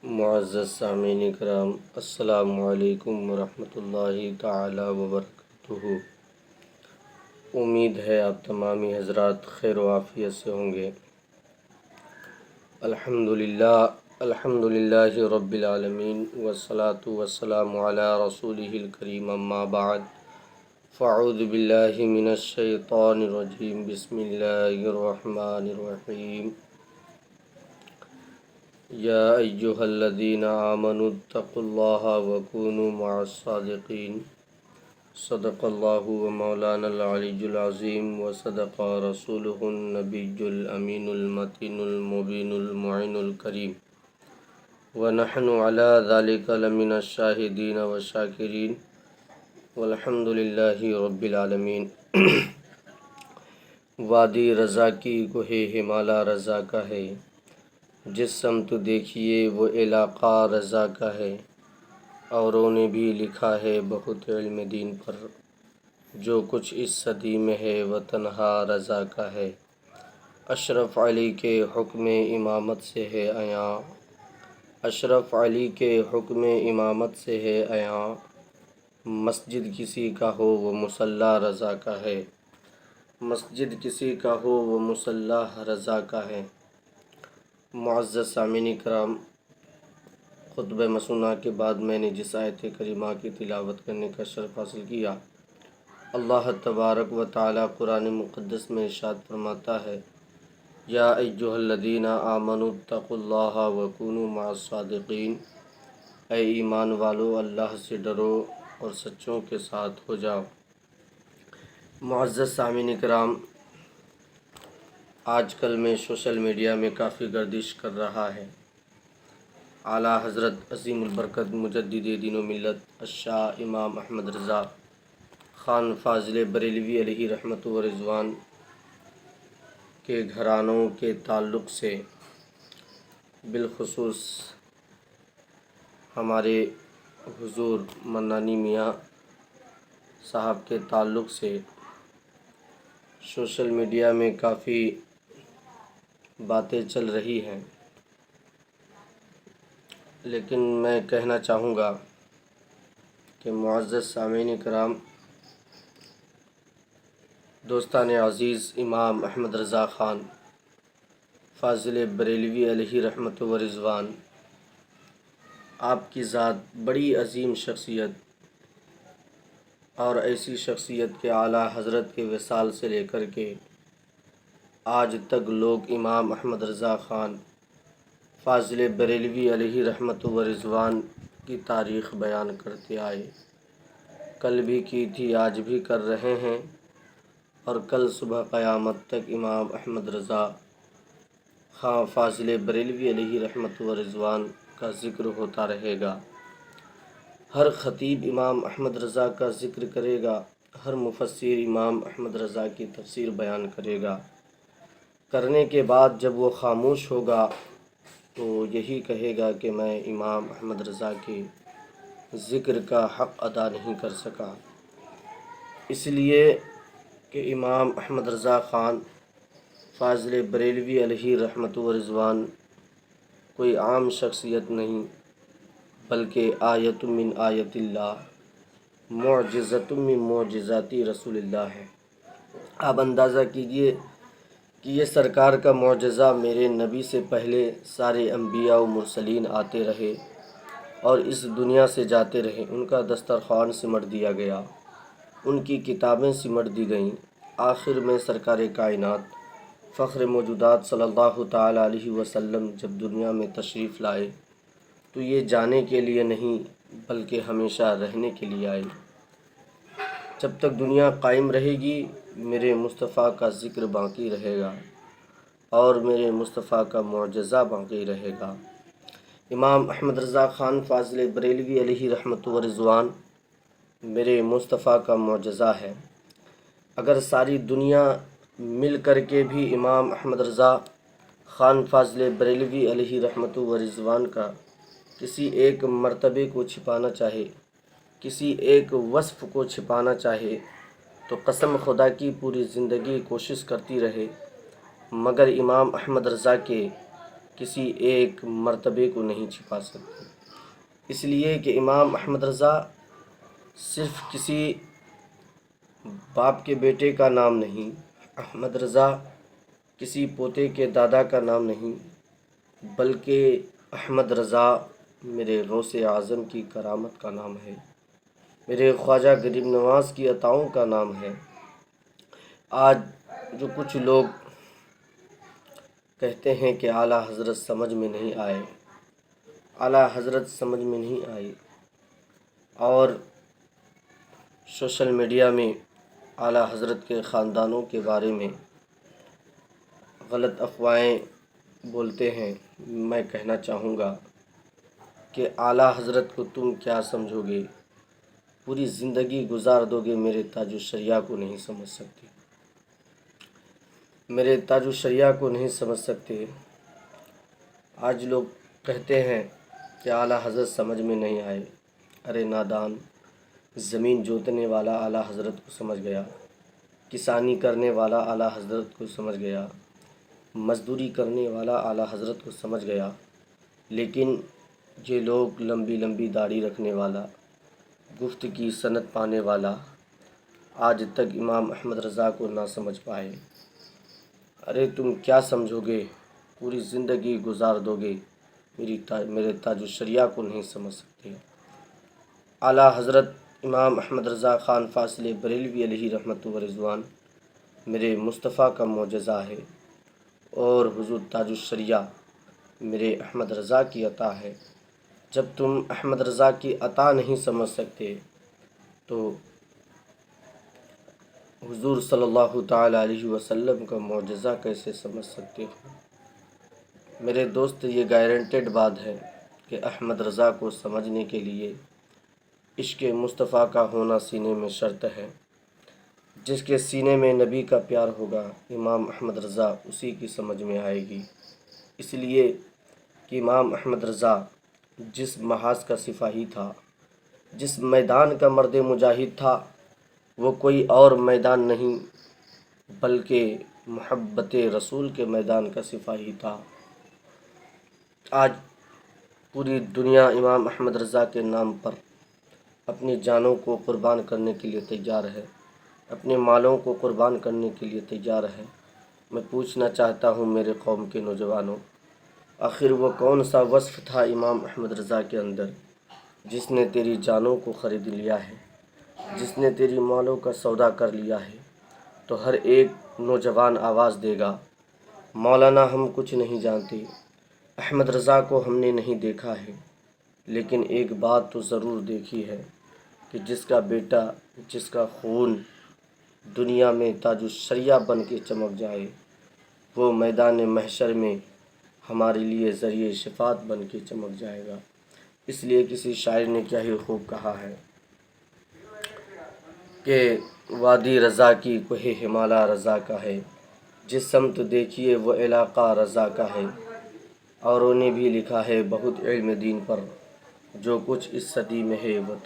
معزز سامعین کرام، السلام علیکم ورحمۃ اللہ تعالی وبرکاتہ۔ امید ہے آپ تمامی حضرات خیر و عافیت سے ہوں گے۔ الحمدللہ رب العالمین والصلاة والسلام علی رسولہ الکریم، اما بعد فاعوذ باللہ من الشیطان الرجیم، بسم اللہ الرحمن الرحیم۔ یا ایہا الذین آمنوا اتقوا اللہ وکونوا مع الصادقین۔ صدق اللہ و مولانا العلی العظیم وصدق رسولہ النبی الامین المتین المبین المعین الکریم، ونحن علی ذلک لمن الشاہدین والشاکرین، والحمد للہ رب العالمین۔ وادی رضا کی کوہ ہمالا رضا کا ہے، جس سمت دیکھیے وہ علاقہ رضا کا ہے۔ اوروں نے بھی لکھا ہے بہت علم دین پر، جو کچھ اس صدی میں ہے وہ تنہا رضا کا ہے۔ اشرف علی کے حکم امامت سے ہے عیاں، اشرف علی کے حکم امامت سے ہے عیاں۔ مسجد کسی کا ہو وہ مصلی رضا کا ہے، مسجد کسی کا ہو وہ مصلی رضا کا ہے۔ معزز سامعین کرام، خطبہ مسنونہ کے بعد میں نے جس آیت کریمہ کی تلاوت کرنے کا شرف حاصل کیا، اللہ تبارک و تعالی قرآن مقدس میں ارشاد فرماتا ہے، یا ایہا الذین آمنوا اتقوا اللہ وکونوا مع الصادقین۔ اے ایمان والو، اللہ سے ڈرو اور سچوں کے ساتھ ہو جاؤ۔ معزز سامعین کرام، آج کل میں سوشل میڈیا میں کافی گردش کر رہا ہے اعلیٰ حضرت عظیم البرکت مجدد دین و ملت الشاہ امام احمد رضا خان فاضل بریلوی علیہ رحمت و رضوان کے گھرانوں کے تعلق سے، بالخصوص ہمارے حضور منانی میاں صاحب کے تعلق سے سوشل میڈیا میں کافی باتیں چل رہی ہیں، لیکن میں کہنا چاہوں گا کہ معزز سامعین کرام، دوستان عزیز، امام احمد رضا خان فاضل بریلوی علیہ رحمت و رضوان، آپ کی ذات بڑی عظیم شخصیت، اور ایسی شخصیت کے اعلیٰ حضرت کے وصال سے لے کر کے آج تک لوگ امام احمد رضا خان فاضل بریلوی علیہ رحمت و رضوان کی تاریخ بیان کرتے آئے۔ کل بھی کی تھی، آج بھی کر رہے ہیں، اور کل صبح قیامت تک امام احمد رضا خان فاضل بریلوی علیہ رحمت و رضوان کا ذکر ہوتا رہے گا۔ ہر خطیب امام احمد رضا کا ذکر کرے گا، ہر مفسر امام احمد رضا کی تفسیر بیان کرے گا۔ کرنے کے بعد جب وہ خاموش ہوگا تو یہی کہے گا کہ میں امام احمد رضا کے ذکر کا حق ادا نہیں کر سکا، اس لیے کہ امام احمد رضا خان فاضل بریلوی علیہ رحمت و رضوان کوئی عام شخصیت نہیں، بلکہ آیت من آیت اللہ، معجزۃ من معجزات رسول اللہ ہے۔ آپ اندازہ کیجئے کہ یہ سرکار کا معجزہ، میرے نبی سے پہلے سارے انبیاء و مرسلین آتے رہے اور اس دنیا سے جاتے رہے، ان کا دسترخوان سمٹ دیا گیا، ان کی کتابیں سمٹ دی گئیں، آخر میں سرکار کائنات فخر موجودات صلی اللہ تعالیٰ علیہ وسلم جب دنیا میں تشریف لائے تو یہ جانے کے لیے نہیں بلکہ ہمیشہ رہنے کے لیے آئے۔ جب تک دنیا قائم رہے گی میرے مصطفیٰ کا ذکر باقی رہے گا اور میرے مصطفیٰ کا معجزہ باقی رہے گا۔ امام احمد رضا خان فاضل بریلوی علیہ رحمت و رضوان میرے مصطفیٰ کا معجزہ ہے۔ اگر ساری دنیا مل کر کے بھی امام احمد رضا خان فاضل بریلوی علیہ رحمت و رضوان کا کسی ایک مرتبے کو چھپانا چاہے، کسی ایک وصف کو چھپانا چاہے تو قسم خدا کی پوری زندگی کوشش کرتی رہے، مگر امام احمد رضا کے کسی ایک مرتبے کو نہیں چھپا سکتی، اس لیے کہ امام احمد رضا صرف کسی باپ کے بیٹے کا نام نہیں، احمد رضا کسی پوتے کے دادا کا نام نہیں، بلکہ احمد رضا میرے غوث اعظم کی کرامت کا نام ہے، میرے خواجہ غریب نواز کی عطاؤں کا نام ہے۔ آج جو کچھ لوگ کہتے ہیں کہ اعلیٰ حضرت سمجھ میں نہیں آئے، اعلیٰ حضرت سمجھ میں نہیں آئی، اور سوشل میڈیا میں اعلیٰ حضرت کے خاندانوں کے بارے میں غلط افواہیں بولتے ہیں، میں کہنا چاہوں گا کہ اعلیٰ حضرت کو تم کیا سمجھو گے، پوری زندگی گزار دو گے، میرے تاج الشریعہ کو نہیں سمجھ سکتے، میرے تاج الشریعہ کو نہیں سمجھ سکتے۔ آج لوگ کہتے ہیں کہ اعلیٰ حضرت سمجھ میں نہیں آئے، ارے نادان، زمین جوتنے والا اعلیٰ حضرت کو سمجھ گیا، کسانی کرنے والا اعلیٰ حضرت کو سمجھ گیا، مزدوری کرنے والا اعلیٰ حضرت کو سمجھ گیا، لیکن یہ لوگ لمبی لمبی داڑھی رکھنے والا، گفت کی سند پانے والا آج تک امام احمد رضا کو نہ سمجھ پائے۔ ارے تم کیا سمجھو گے، پوری زندگی گزار دو گے، میرے تاج الشریعہ کو نہیں سمجھ سکتے۔ اعلیٰ حضرت امام احمد رضا خان فاضل بریلوی علیہ رحمۃ و رضوان میرے مصطفیٰ کا معجزہ ہے، اور حضور تاج الشریعہ میرے احمد رضا کی عطا ہے۔ جب تم احمد رضا کی عطا نہیں سمجھ سکتے تو حضور صلی اللہ تعالیٰ علیہ وسلم کا معجزہ کیسے سمجھ سکتے ہو؟ میرے دوست، یہ گارنٹیڈ بات ہے کہ احمد رضا کو سمجھنے کے لیے عشق مصطفیٰ کا ہونا سینے میں شرط ہے۔ جس کے سینے میں نبی کا پیار ہوگا، امام احمد رضا اسی کی سمجھ میں آئے گی، اس لیے کہ امام احمد رضا جس محاذ کا سپاہی تھا، جس میدان کا مرد مجاہد تھا، وہ کوئی اور میدان نہیں بلکہ محبت رسول کے میدان کا سپاہی تھا۔ آج پوری دنیا امام احمد رضا کے نام پر اپنی جانوں کو قربان کرنے کے لیے تیار ہے، اپنے مالوں کو قربان کرنے کے لیے تیار ہے۔ میں پوچھنا چاہتا ہوں میرے قوم کے نوجوانوں، آخر وہ کون سا وصف تھا امام احمد رضا کے اندر جس نے تیری جانوں کو خرید لیا ہے، جس نے تیری مالوں کا سودا کر لیا ہے؟ تو ہر ایک نوجوان آواز دے گا، مولانا ہم کچھ نہیں جانتے، احمد رضا کو ہم نے نہیں دیکھا ہے، لیکن ایک بات تو ضرور دیکھی ہے کہ جس کا بیٹا، جس کا خون دنیا میں تاج الشریعہ بن کے چمک جائے، وہ میدان محشر میں ہمارے لیے ذریعہ شفاعت بن کے چمک جائے گا۔ اس لیے کسی شاعر نے کیا ہی خوب کہا ہے کہ وادی رضا کی کوہ ہمالا رضا کا ہے، جس سمت دیکھیے وہ علاقہ رضا کا ہے۔ اوروں نے بھی لکھا ہے بہت علم دین پر، جو کچھ اس صدی میں ہے وہ تن